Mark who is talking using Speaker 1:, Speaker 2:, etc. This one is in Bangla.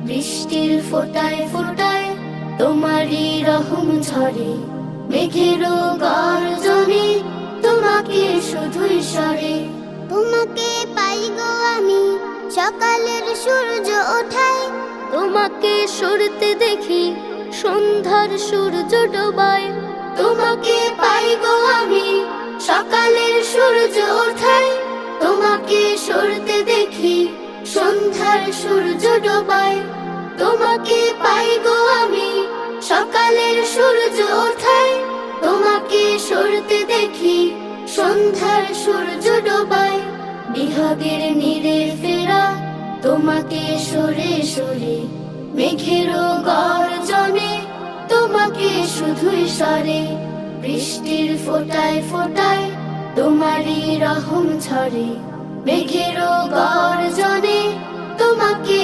Speaker 1: বৃষ্টির ফোঁটায় ফোঁটায় তোমারই রহম ঝরে, মেঘেরও গর্জনে তোমাকে শুধুই স্মরে।
Speaker 2: তোমাকে পাই গো আমি সকালের সূর্য ওঠায়,
Speaker 1: তোমাকে সরতে দেখি সন্ধ্যার সূর্য ডোবায়। তোমাকে পাই গো আমি সকালের সূর্য ওঠায়, তোমাকে সরতে দেখি সন্ধ্যার সূর্য ডোবায়। তোমাকে পাই গো আমি সকালের সূর্য ওঠায়, তোমাকে সরতে দেখি সন্ধ্যার সূর্য ডোবায়। বিহাগের নীড়ে ফেরা তোমাকে সরে সরে, মেঘেরও গর্জনে তোমাকে শুধুই স্মরে। বৃষ্টির ফোঁটায় ফোঁটায় তোমারই রহম ঝরে, মেঘেরও গর্জনে তোমাকে